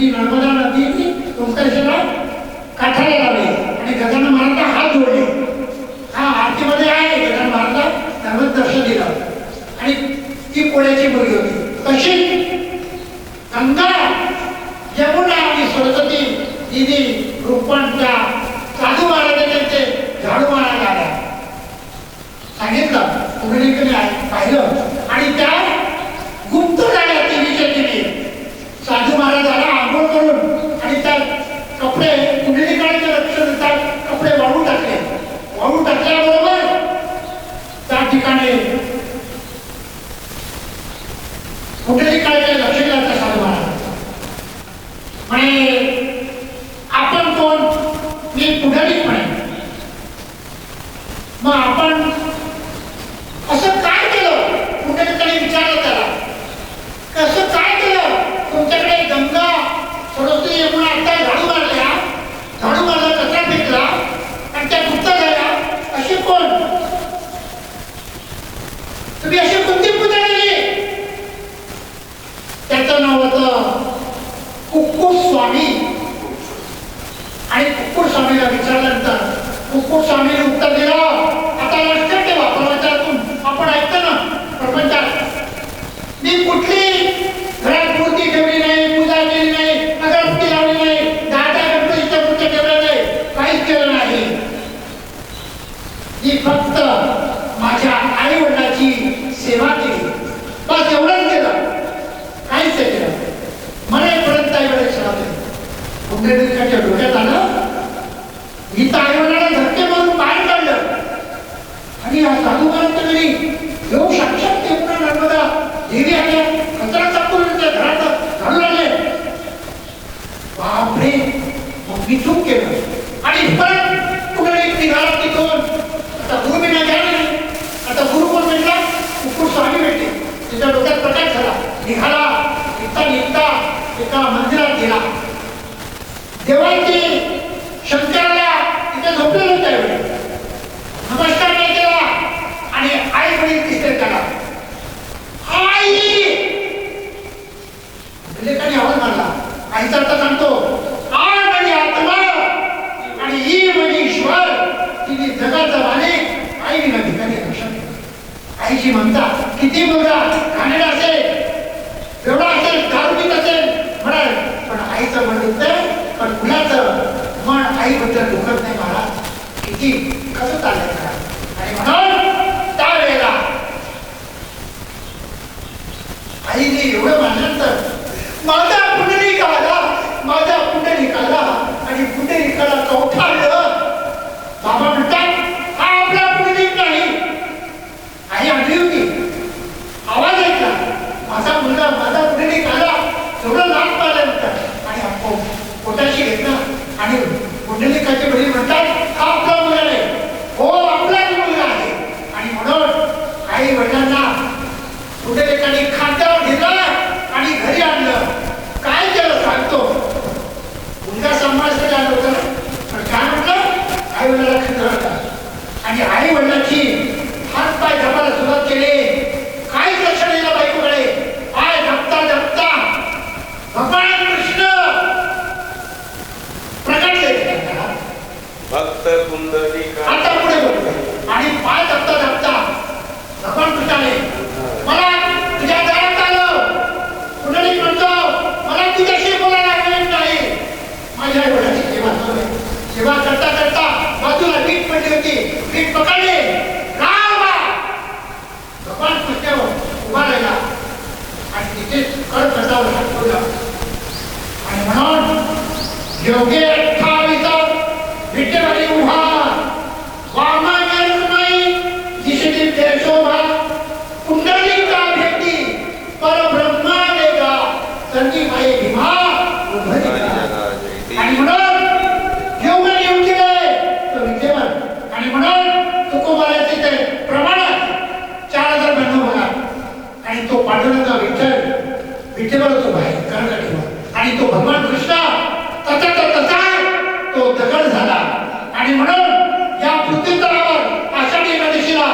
ती नर्मदा नदी ओंकारेश्वरला काठाला लावली आणि गजानन महाराजांना हात जोडले. हा आरतीमध्ये आहे गजानन महाराजांना नर्मद दर्शन दिलं आणि ती कोळ्याची मुलगी होती. तशी गंगा यमुना आणि सरस्वती दिदी रूपांच्या साधू महाराजांचे ते झाडू मारायला आल्या. सांगितलं कुंडलिकाने पाहिलं आणि त्या गुप्त झाल्या देवीच्या तिने साधू महाराजाला आंघोळ करून आणि त्या कपडे कुंडलिकाचे लक्ष देतात कपडे वाळून टाकले. वाळून टाकल्याबरोबर त्या ठिकाणी कुंडलिकाचे लक्ष दिलं त्या साधू महाराज म्हणे आपण कोण? मी पुढारीच म्हणे. मग आपण असं काय केलं? कुंडलिकाने विचारलं त्याला कसं काय केलं? तुमच्याकडे गंगा सरस्वती यमुना आता झाडू मारल्या, झाडू मारला कचरा फेकला आणि त्या गुप्त झाल्या असे कोण? तुम्ही अशी कोणती पूजा केली? त्याचं नाव होतं कुक्कुट स्वामी. आणि कुक्कुट स्वामीला विचारल्यानंतर कुक्कुट स्वामीने उत्तर दिलं, आता लक्षात ठेवा प्रवचनातून आपण ऐकतो ना प्रपंचात, मी कुठली घरात मूर्ती ठेवली नाही, पूजा केली नाही, अगरबत्ती लावली नाही, 10 गणपतीच्या मूर्ती ठेवल्या नाही, काहीच केलं नाही. मी फक्त माझ्या आई वडिलांची सेवा केली, बस एवढंच केलं, काहीच केलं. मरेपर्यंत आई वडील सेवा केली. कुंडलिकाच्या डोक्यात आलं इथं आई वडिलांना धक्के मारून बाहेर काढलं आणि या साधू महाराजांच्या घरी येऊ साक्षात यमुना नर्मदा देवी आल्या, कचरा टाकून त्यांच्या घरात घालू लागले. बापरे, मग मी चूक केलं आणि परत कुंडलिक निघाला तिथून. आता गुरु बिना घ्या नाही. आता गुरु कोण भेटला? कुक्कुट स्वामी भेटले. त्याच्या डोक्यात प्रकाश झाला. निघाला निघता एका मंदिरात गेला. देवांची शंकराला तिथे झोपलेलं त्यावेळी नमस्कार नाही केला आणि आई वडील तिथे त्याला आई लेखाने आवाज मारला. आईचा अर्थ सांगतो, आ म्हणजे आत्मा आणि ई म्हणजे ईश्वर. तिने जगाचा मालिक आई विना ठिकाणी लक्षात ठेवा. आईची ममता किती मुलगा घाणेरडा असेल, एवढा असेल, दारू पीत असेल म्हणाल, पण आईचं मन दुखतंय, पण मुलाचं मन आईबद्दल दुखत नाही. महाराज किती कसं चाललंय का? आणि म्हणून त्यावेळेला आईने एवढं मानल्यानंतर माझा पुंडलिकाला आणि पुंडलिकाला कवठाळलं. बाबा म्हणतात हा आपला पुंडलिक नाही. आई आणली होती, आवाज ऐकला, माझा मुलगा माझा पुंडलिक आला, एवढं लाभ पाहिल्यानंतर आणि आपण पोटाशी घेतला आणि पुंडलिकाचे वडील म्हणतात हा आपला मुलगा नाही. हो, आपलाच मुलगा आहे. आणि म्हणून आई वडिलांना पुंडलिकाने खांद्यावर घेतलं आणि घरी आणलं. काय केलं सांगतो. मुलगा सांभाळायचं आलं होतं, पण काय म्हटलं, आई वडिलांना खांद्यावर आणि आई वडिलांची हात पाय धपायला सुरुवात केली. काय लक्ष दिलं बायकोकडे. पाय धपता धपता भगवान कृष्ण प्रकटले. भक्त पुंडलिका आता पुढे बोलतो आणि पाय धपता धपता भगवान कृष्णाने मला तुझ्या दारात आलं. पुंडलिक म्हणतो मला तुझ्याशी बोलायला वेळ नाही. माझ्या आई वडिलांची सेवा करता करता बाजूला वीट पडली होती, वीट पकडले. भगवान कृष्णावर उभा राहिला आणि तिथे कळ कटावर हात ठेवला आणि म्हणून योगे 28 विटेवरी उभा वामनमयी दिशेने तेजोभा पुंडलिका भेटी परब्रह्मा वेगा संजीवाई भीमा आणि म्हणून योगे येऊन गेले तो विटेवर आणि म्हणून तुकोबाराचे ते प्रमाण 4092 बघा आणि तो पांडुरंगा विठ्ठल तो बाहेर कर्नाटकीवर आणि तो भगवान कृष्ण तसा तो दगड झाला. आणि म्हणून या पृथ्वीतलावर आषाढी एकादशीला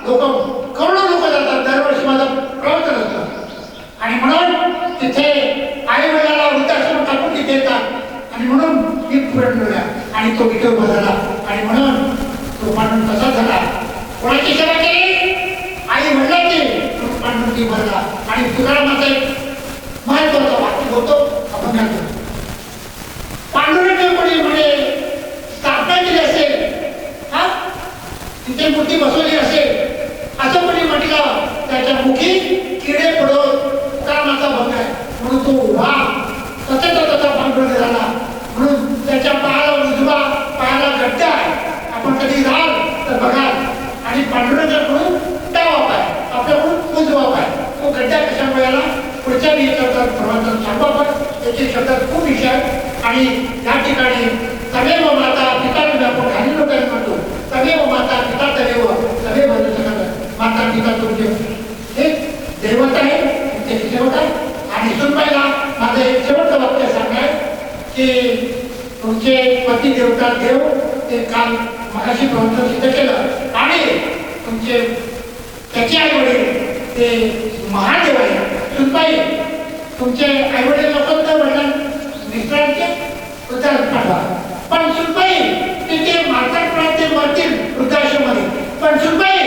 करोडो लोक जातात. दरवर्षी माझं प्रवचन असतं आणि म्हणून तिथे आई वडिलांना वृद्धाश्रम टाकून आणि तो इथे उभा झाला आणि म्हणून तो पांडुरंग कसा झाला. कोणाची सेवा केली? आई वडिलांची. पांडुरंग उभा झाला आणि तुकारामाचा एक महत्वाचा वाक्य होतो अभंगात. पांडुरंग कोणी म्हणे स्थापना केली असेल, हा तिथे मूर्ती बसवली असेल असं कोणी म्हटलं त्याच्या मुखी किडे पडत तुकारामाचा भंग आहे म्हणून तो उभा तसा पांडुरंग झाला. म्हणून त्याच्या पायाला उजवा पायाला गड्डा आहे. आपण कधी जाल तर बघाल. आणि पांडुरंगाकडून डावा पाय आपल्याकडून उजवा पाय. तो गड्डा कशामुळे आला पुढच्या मी करतात प्रवासात सांगू आपण. त्याचे शब्दात खूप विषय आहे. आणि या ठिकाणी तमेव माता पिता आपण काही लोकांनी म्हणतो तमेव माता पिता तमेव तमेव माता पिता तुमचे हे दैवत आहे ते शेवट आहे. आणि सुनबाईला माझं एक शेवटचं वाक्य सांगाय की तुमचे पती देवता देव ते काल मगाशी प्रवचन सिद्ध केलं आणि तुमचे त्याचे आई वडील ते महादेव आहे. सुनबाई तुमचे आई वडील लोक तर वडिलां मित्रांचे उद्धार पाठवा. पण सुनबाई तिथे मार्केटमध्ये ते मरतील वृद्धाश्रममध्ये. पण सुनबाई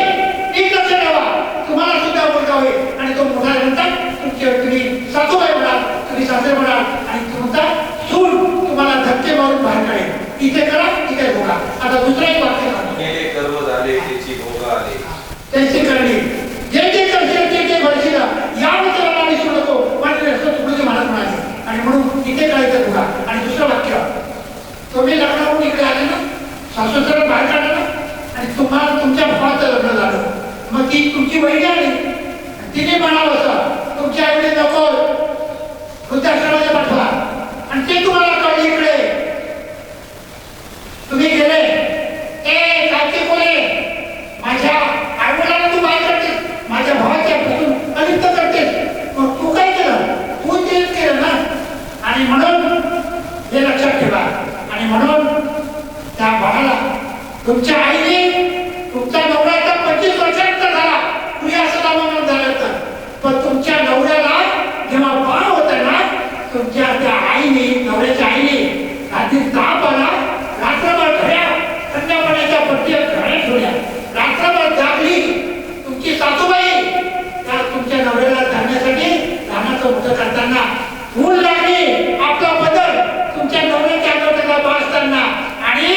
नीट लक्ष ठेवा तुम्हाला सुद्धा मुलगा होईल आणि तो मोठा झाल्यानंतर तुम्ही सासूबाई म्हणाल तुम्ही सासरे म्हणाल आणि तुमचा सून तुम्हाला धक्के मारून बाहेर काढेल. इथे करा इथे भोगा. आता दुसरं एक वाक्य गेले कर्म झाले त्याची भोगा आले त्याची करणी जे जे करशील ते भरशील या विचाराला विसरू नको माझे रस्ते तुकडे मला म्हणाले. आणि म्हणून इथे करायचं भोगा. आणि दुसरं वाक्य तुम्ही लग्नावरून इकडे आले ना सासू सरळ बाहेर काढलं ना आणि तुम्हाला तुमच्या भावाचं लग्न झालं मग ती तुमची वहिनी आली तिने म्हणावं असं तुमच्या आईने नको वृद्धाश्रमाला पाठवा आणि ते तुम्हाला कळले इकडे तुम्ही गेले ए काकी कोले माझ्या आईवडिलांना तू बाहेर करतेस माझ्या भावाच्या पासून अलिप्त करतेस मग तू काय केलं तू तेच केलं ना. आणि म्हणून हे लक्षात ठेवा. आणि म्हणून त्या बाळाला तुमच्या आईने तुमचा नवरा आता 25 वर्षांचा झाला तुम्ही असं नामकरण झालं तर पण तुमच्या नवऱ्याला जेव्हा बाळ होता ना तुमच्या त्या आईने नवऱ्याच्या आईने रात्री ताप आला रात्रभर घड्या संध्याकाळच्या पट्ट्या घड्या ठेवल्या रात्रभर जागली तुमची सासूबाई त्या तुमच्या नवऱ्याला जाण्यासाठी लहानाचं मोठं करताना ऊन लागली आपला बदल तुमच्या नवऱ्याच्या अंगाला बाळसताना आणि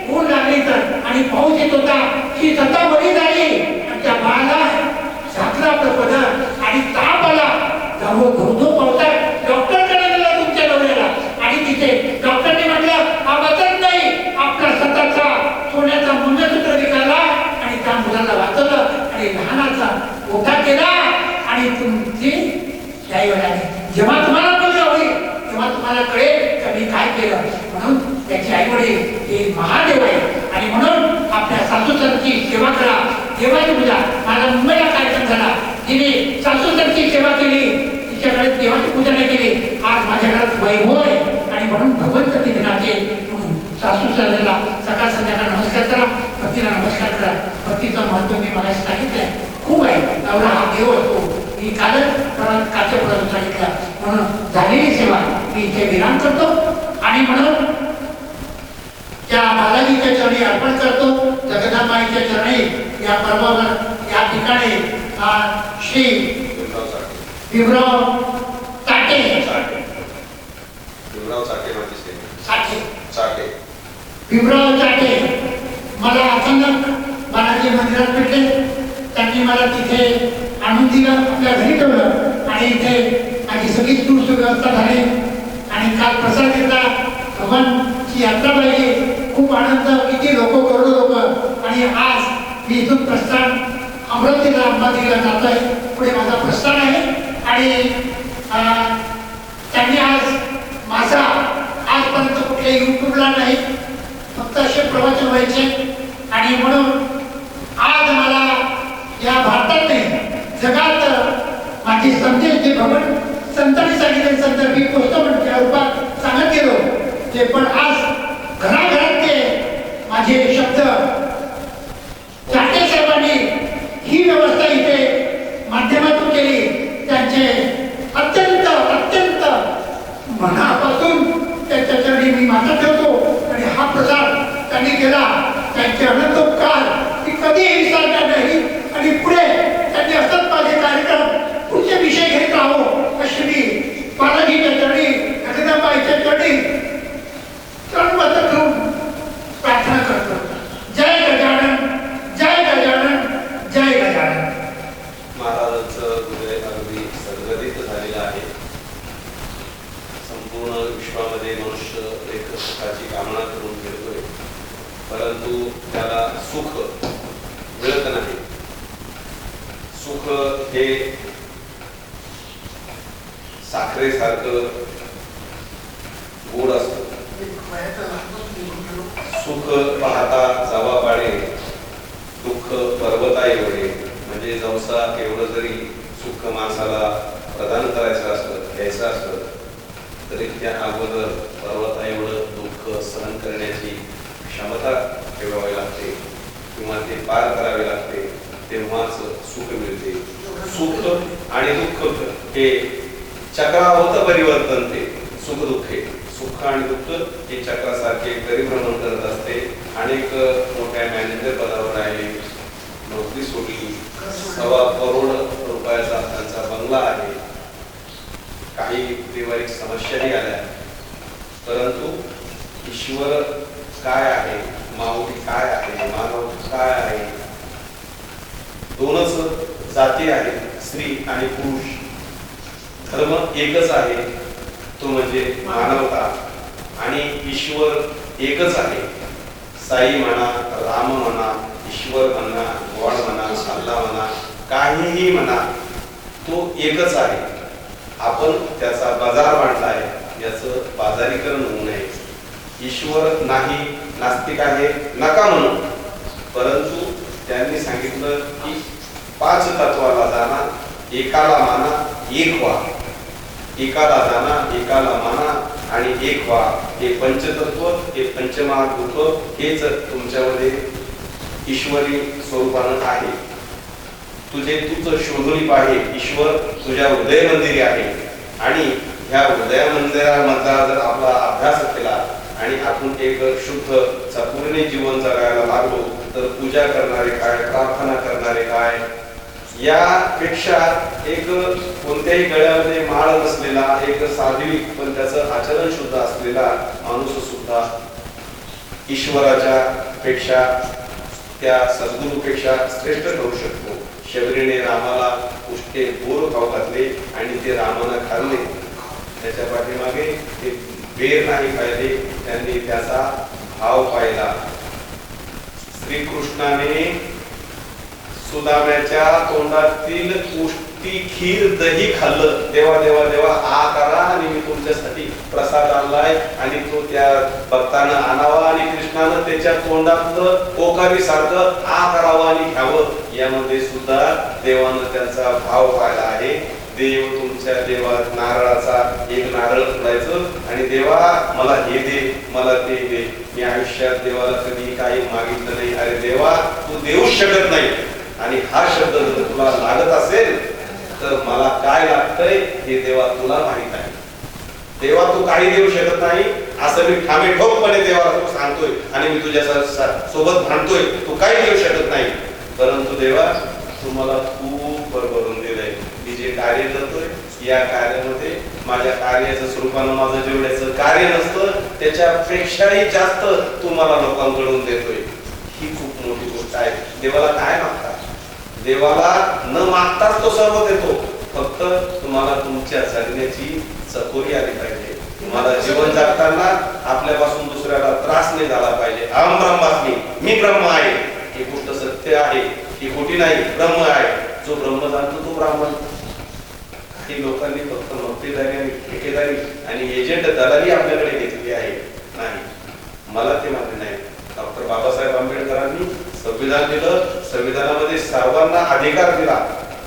ऊन लागली तर आणि पाऊस येत होता ती सत्ता बरी झाली आणि त्या बाळाला झाकला आपलं पदर आणि ताप आला धो पावसात डॉक्टरकडे गेला तुमच्या नवऱ्याला आणि तिथे डॉक्टरने म्हटलं हा बचत नाही आपला स्वतःचा सोन्याचा मंगळसूत्र विकायला आणि त्या मुलाला वाचवलं आणि लहानाचा मोठा केला आणि तुमची त्याही वेळाने जेव्हा तुम्हाला कळलं होईल तेव्हा तुम्हाला कळेल की मी काय केलं. म्हणून त्याची आई वडील हे महादेव आहे. आणि म्हणून आपल्या सासूसरची सेवा करा. देवाची पूजा माझा मुंबईला कार्यक्रम झाला तिने सासूसरची सेवा केली तिच्याकडे देवाची पूजा नाही केली. आज माझ्या घरात वैभव आहे आणि म्हणून भगवंत दिनाचे सासूसरला सकाळ संध्याकाळ नमस्कार करा पतीला नमस्कार करा. पतीचं महत्व मी मला सांगितलंय खूप आहे. नवरा हा देव असतो मी कालच काच्या पुढे सांगितलं. म्हणून झालेली सेवा मी इथे विराम करतो आणि म्हणून त्या बालाजीच्या चरणी अर्पण करतो. जगदंबाईच्या चरणी या पर्वावर या ठिकाणी श्री भीमराव चाटे भीमराव चाटे मला अचानक बालाजी मंदिरात भेटले. त्यांनी मला तिथे आणून दिलं आपल्या घरी ठेवलं आणि इथे माझी सगळी सुव्यवस्था झाली आणि काल प्रसाद घेतला. भगवानची यात्रा पाहिली खूप आनंद किती लोक करोडो लोक. आणि आज मी इथून प्रस्थान अमरावतीला अंबादेवीला जातोय. पुढे माझा प्रस्थान आहे आणि त्यांनी आज माझा आजपर्यंत कुठे युट्यूबला नाही फक्त असे प्रवचन व्हायचे. आणि म्हणून आज मला या भारतात नाही जगात माझे संदेश जे भगवान संतांनी सांगितले संत मी पोचतो म्हणून रूपात सांगत गेलो ते पण आज घराघरात ते माझे शब्द चाटे साहेबांनी ही व्यवस्था इथे माध्यमातून केली. त्यांचे अत्यंत अत्यंत मनापासून त्यांच्या चरणी मी माथा ठेवतो आणि हा प्रसाद केला त्यांचे अनंत उपकार मी कधीही विसरणार नाही आणि पुढे त्यांनी असंच माझे कार्यक्रम पुढचे विषय घेत राहो अशी मी बालाजीच्या चरणी जगदंबाईच्या चरणी तळमळ करून प्रार्थना करतो. जय गजानन, जय गजानन, जय गजानन. महाराजांचं हृदय अगदी सद्गदित झालेलं आहे. संपूर्ण विश्वामध्ये मनुष्य एक सुखाची कामना करून फिरतोय, परंतु त्याला सुख मिळत नाही. सुख हे साखरेसारखं गोड असतं. सुख पाहता जावा पाडे, दुःख पर्वताई वडे. म्हणजे जवसा एवढं जरी सुख माणसाला प्रदान करायचं असलं, घ्यायचं असलं, तरी त्या अगोदर पर्वता एवढं दुःख सहन करण्याची क्षमता ठेवावी लागते किंवा ते पार करावे लागते, तेव्हाच सुख मिळते. सुख आणि दुःख हे चक्रावत परिवर्तन. ते सुख दुःखे, सुख आणि दुःख हे चक्रासारखे परिभ्रमण करत असते. अनेक मोठ्या मॅनेजर पदावर राहिले, नोकरी सोडली, 1.25 करोड रुपयाचा त्यांचा बंगला आहे, काही पारिवारिक समस्याही आल्या, परंतु ईश्वर काय आहे, माऊली काय आहे, मानव काय आहे, दोनच जाती आहेत, स्त्री आणि पुरुष. धर्म एकच आहे, तो म्हणजे मानवता. आणि ईश्वर एकच आहे. साई म्हणा, राम म्हणा, ईश्वर म्हणा, गॉड म्हणा, अल्लाह म्हणा, काहीही म्हणा, तो एकच आहे. आपण त्याचा बाजार मांडला आहे, याचं बाजारीकरण होऊ नये. ईश्वर नाही, नास्तिक आहे नका म्हणू, परंतु त्यांनी सांगितलं की 5 तत्वाला जाणा, एकाला माना, एक व्हा. एकाला जाणा, एकाला माना आणि एक व्हा. हे पंचतत्व, हे पंचमहाभूत, हेच तुमच्यामध्ये ईश्वरी स्वरूपानं आहे. तुझे तूच शोधून पाहे, ईश्वर तुझ्या हृदय मंदिरी आहे. आणि ह्या हृदय मंदिरामधला जर आपला अभ्यास केला आणि आपण एक शुद्ध चतुर्णी जीवन जगायला लागलो, तर पूजा करणारे काय, प्रार्थना करणारे काय, यापेक्षा एक कोणत्याही गळ्यामध्ये माळ नसलेला, एक साध्वी पण त्याचं आचरण शुद्ध असलेला माणूस सुद्धा ईश्वराच्या पेक्षा, त्या सद्गुरूपेक्षा श्रेष्ठ ठरू शकतो. शबरीने रामाला उष्टे बोर खाऊ घातले आणि ते रामानं खाल्ले. त्याच्या पाठीमागे ते बेर नाही पाहिले, त्यांनी त्याचा भाव पाहिला. श्रीकृष्णाने सुदाम्याच्या तोंडातील उष्टी खीर दही खाल्लं. देवा देवा देवा आ करा आणि मी तुमच्यासाठी प्रसाद आणलाय, आणि तो त्या भक्तानं आणावा आणि कृष्णानं त्याच्या तोंडातलं पोकारी सारखं आ करावं आणि घ्यावं. यामध्ये सुद्धा देवानं त्यांचा भाव पाहिला आहे. देव तुमच्या देवात नारळाचा एक नारळ फोडायचं आणि देवा मला हे दे, मला ते दे. मी आयुष्यात देवाला कधी काही मागितलं नाही. अरे देवा, तू देऊच शकत नाही, आणि हा शब्द जर तुला लागत असेल तर मला काय लागतंय हे देवा तुला माहित आहे. देवा तू काही देऊ शकत नाही असं मी ठामे ठोकपणे देवाला तू सांगतोय आणि मी तुझ्या सोबत भांडतोय, तू काही देऊ शकत नाही. परंतु देवा, तू मला खूप भरभरून दिलंय. मी जे कार्य करतोय या कार्यामध्ये माझ्या कार्याचं स्वरूपानं माझं जेवढ्याचं कार्य नसतं त्याच्यापेक्षाही जास्त तू मला लोकांकडून देतोय. ही खूप मोठी गोष्ट आहे. देवाला काय मागतात? देवाला न मागताच तो सर्व देतो. फक्त तुम्हाला तुमच्या जगण्याची चकोरी आली पाहिजे. तुम्हाला जीवन जगताना आपल्यापासून दुसऱ्याला त्रास नाही झाला पाहिजे. अहम ब्रह्मास्मी, मी ब्रह्म आहे, ही गोष्ट सत्य आहे, ही खोटी नाही, ब्रह्म आहे. जो ब्रह्म जाणतो तो ब्राह्मण. ही लोकांनी फक्त मक्तेदारी आणि ठेकेदारी आणि एजंट दलाली आपल्याकडे घेतली आहे. नाही, मला ते मान्य नाही. डॉक्टर बाबासाहेब आंबेडकरांनी संविधान दिलं, संविधानामध्ये सर्वांना अधिकार दिला.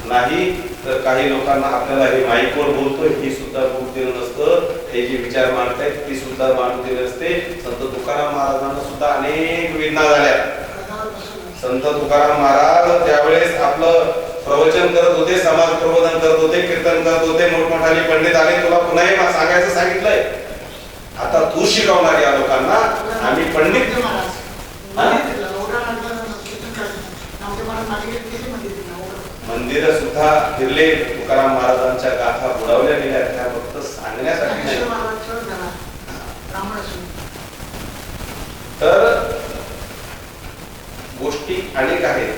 नाही तर काही लोकांना आपल्याला हे माईकवर बोलतोय ही सुद्धा बोलू दिलं नसतं. हे जे विचार मांडतायत ती सुद्धा मांडू दिले नसते. संत तुकाराम महाराजांना सुद्धा अनेक वेदना झाल्या. संत तुकाराम महाराज त्यावेळेस आपलं प्रवचन करत होते, समाज प्रबोधन करत होते, कीर्तन करत होते. मोठमोठाले पंडित आले, तुला पुन्हा हे सांगायचं सांगितलंय, आता तू शिकवणार या लोकांना. आम्ही पंडित मंदिर सुद्धा फिरले, तुकाराम महाराजांच्या गाथा बुडवल्या गेल्या, त्या फक्त सांगण्यासाठी नाही. तर गोष्टी अनेक आहेत,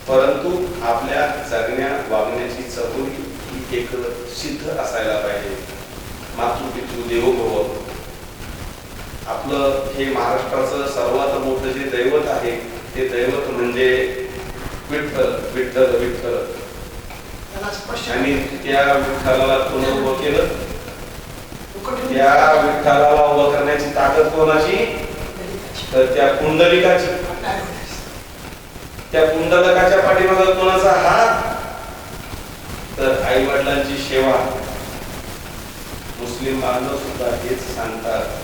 परंतु आपल्या जगण्या वागण्याची चहुरी ही एक सिद्ध असायला पाहिजे. मातृपितृ देवो भव. आपलं हे महाराष्ट्राचं सर्वात मोठं जे दैवत आहे ते दैवत म्हणजे विठ्ठल विठ्ठल विठ्ठल. आणि त्या विठ्ठलाला कोण उभं केलं? त्या विठ्ठलाला उभं करण्याची ताकद कोणाची? तर त्या पुंडलिकाची. त्या पुंडलिकाच्या पाठीमागे कोणाचा हात? तर आई वडिलांची सेवा. मुस्लिम बांधव सुद्धा हेच सांगतात